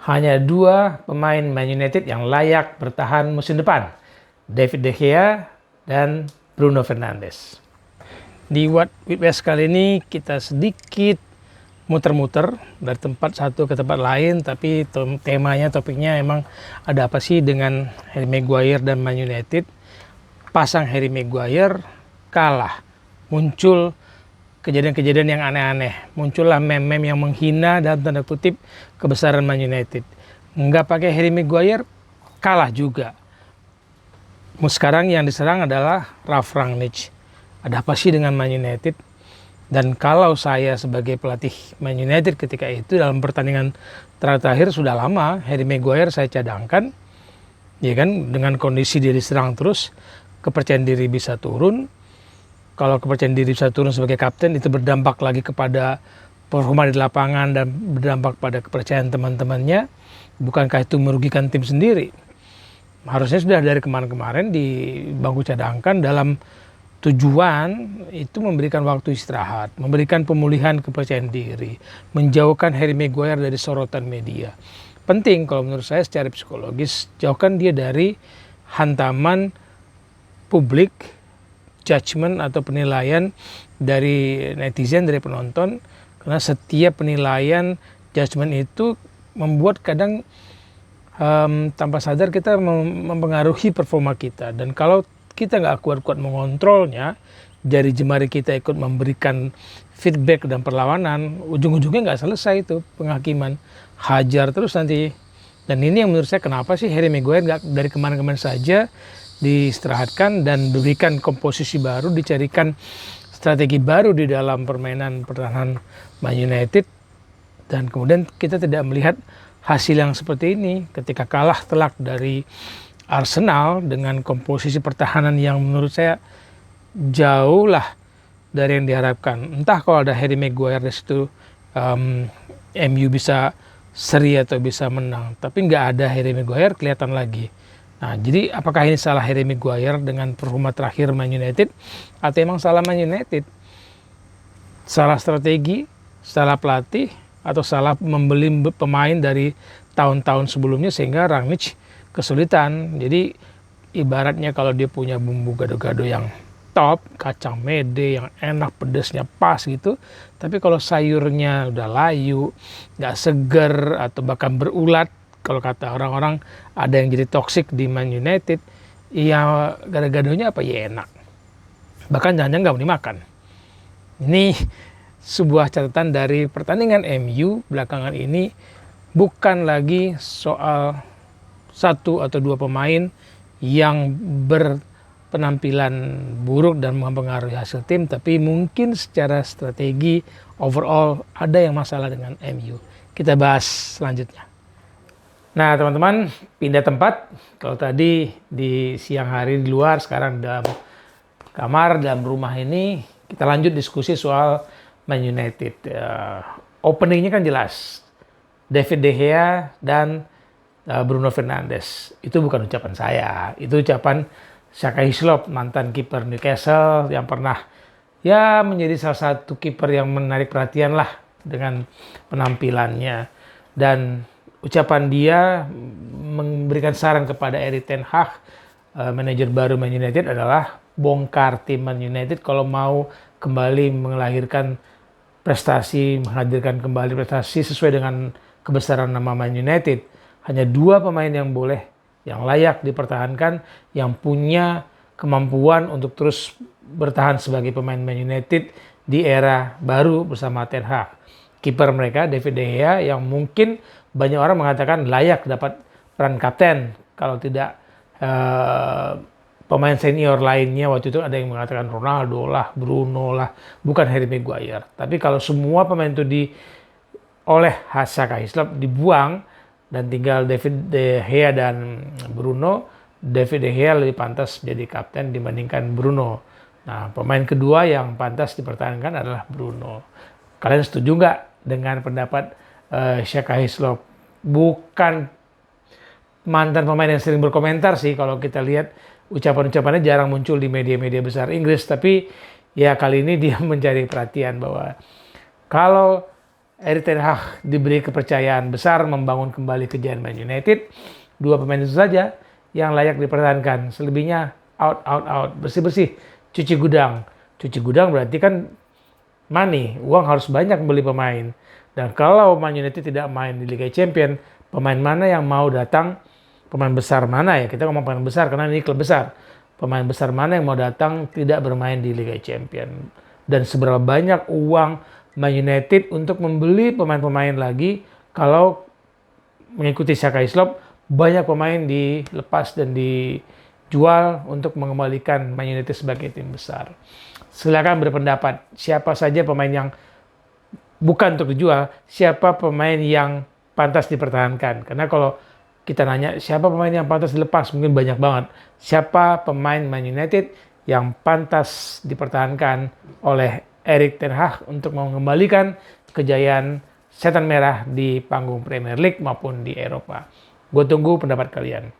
Hanya dua pemain Man United yang layak bertahan musim depan, David De Gea dan Bruno Fernandes. Di What with West kali ini kita sedikit muter-muter dari tempat satu ke tempat lain, tapi topiknya emang ada apa sih dengan Harry Maguire dan Man United. Pasang Harry Maguire kalah, muncul kejadian-kejadian yang aneh-aneh, muncullah meme-meme yang menghina dan tanda kutip kebesaran Man United. Nggak pakai Harry Maguire, kalah juga. Sekarang yang diserang adalah Ralf Rangnick. Ada apa sih dengan Man United? Dan kalau saya sebagai pelatih Man United ketika itu dalam pertandingan terakhir sudah lama Harry Maguire saya cadangkan, ya kan, dengan kondisi dia diserang terus, kepercayaan diri bisa turun. Kalau kepercayaan diri bisa turun sebagai kapten, itu berdampak lagi kepada performa di lapangan dan berdampak pada kepercayaan teman-temannya. Bukankah itu merugikan tim sendiri? Harusnya sudah dari kemarin-kemarin di bangku cadangkan dalam tujuan itu memberikan waktu istirahat, memberikan pemulihan kepercayaan diri, menjauhkan Harry Maguire dari sorotan media. Penting kalau menurut saya secara psikologis, jauhkan dia dari hantaman publik, judgement atau penilaian dari netizen, dari penonton, karena setiap penilaian judgement itu membuat kadang tanpa sadar kita mempengaruhi performa kita. Dan kalau kita nggak kuat-kuat mengontrolnya, jari jemari kita ikut memberikan feedback dan perlawanan, ujung-ujungnya nggak selesai itu penghakiman, hajar terus nanti. Dan ini yang menurut saya kenapa sih Harry Maguire nggak dari kemarin-kemarin saja diistirahatkan dan diberikan komposisi baru, dicarikan strategi baru di dalam permainan pertahanan Man United, dan kemudian kita tidak melihat hasil yang seperti ini ketika kalah telak dari Arsenal dengan komposisi pertahanan yang menurut saya jauh lah dari yang diharapkan. Entah kalau ada Harry Maguire di situ MU bisa seri atau bisa menang, tapi nggak ada Harry Maguire kelihatan lagi. Nah, jadi apakah ini salah Harry Maguire dengan performa terakhir Man United, atau emang salah Man United? Salah strategi, salah pelatih, atau salah membeli pemain dari tahun-tahun sebelumnya sehingga Rangnick kesulitan. Jadi ibaratnya kalau dia punya bumbu gado-gado yang top, kacang mede yang enak, pedasnya pas gitu, tapi kalau sayurnya udah layu, nggak seger atau bahkan berulat, kalau kata orang-orang ada yang jadi toksik di Man United, ya gado-gadonya apa ya enak, bahkan jangan-jangan nggak mau dimakan. Ini sebuah catatan dari pertandingan MU belakangan ini, bukan lagi soal satu atau dua pemain yang berpenampilan buruk dan mempengaruhi hasil tim, tapi mungkin secara strategi overall ada yang masalah dengan MU. Kita bahas selanjutnya. Nah teman-teman, pindah tempat. Kalau tadi di siang hari di luar, sekarang dalam kamar, dalam rumah ini, kita lanjut diskusi soal Man United. Openingnya kan jelas, David De Gea dan Bruno Fernandes. Itu bukan ucapan saya, itu ucapan Shaka Hislop, mantan kiper Newcastle yang pernah ya menjadi salah satu kiper yang menarik perhatian lah dengan penampilannya. Dan ucapan dia memberikan saran kepada Erik ten Hag, manajer baru Man United, adalah bongkar tim Man United kalau mau kembali melahirkan prestasi, menghadirkan kembali prestasi sesuai dengan kebesaran nama Man United. Hanya dua pemain yang boleh, yang layak dipertahankan, yang punya kemampuan untuk terus bertahan sebagai pemain Man United di era baru bersama ten Hag. Kiper mereka David De Gea yang mungkin banyak orang mengatakan layak dapat peran kapten, kalau tidak pemain senior lainnya. Waktu itu ada yang mengatakan Ronaldo lah, Bruno lah, bukan Harry Maguire. Tapi kalau semua pemain itu oleh Shaka Hislop dibuang dan tinggal David De Gea dan Bruno, David De Gea lebih pantas jadi kapten dibandingkan Bruno. Nah, pemain kedua yang pantas dipertahankan adalah Bruno. Kalian setuju nggak dengan pendapat Shaka Hislop? Bukan mantan pemain yang sering berkomentar sih, kalau kita lihat ucapan-ucapannya jarang muncul di media-media besar Inggris, tapi ya kali ini dia mencari perhatian bahwa kalau Erik ten Hag diberi kepercayaan besar membangun kembali kejayaan Man United. 2 pemain itu saja yang layak dipertahankan. Selebihnya out, bersih-bersih, cuci gudang. Cuci gudang berarti kan money, uang harus banyak beli pemain. Dan kalau Man United tidak main di Liga Champions, pemain mana yang mau datang? Pemain besar mana ya? Kita ngomong pemain besar karena ini klub besar. Pemain besar mana yang mau datang tidak bermain di Liga Champions? Dan seberapa banyak uang Man United untuk membeli pemain-pemain lagi kalau mengikuti Saka Islop, banyak pemain dilepas dan dijual untuk mengembalikan Man United sebagai tim besar. Silakan berpendapat, siapa saja pemain yang bukan untuk dijual, siapa pemain yang pantas dipertahankan. Karena kalau kita nanya siapa pemain yang pantas dilepas, mungkin banyak banget. Siapa pemain Man United yang pantas dipertahankan oleh Erik ten Hag untuk mengembalikan kejayaan Setan Merah di panggung Premier League maupun di Eropa. Gue tunggu pendapat kalian.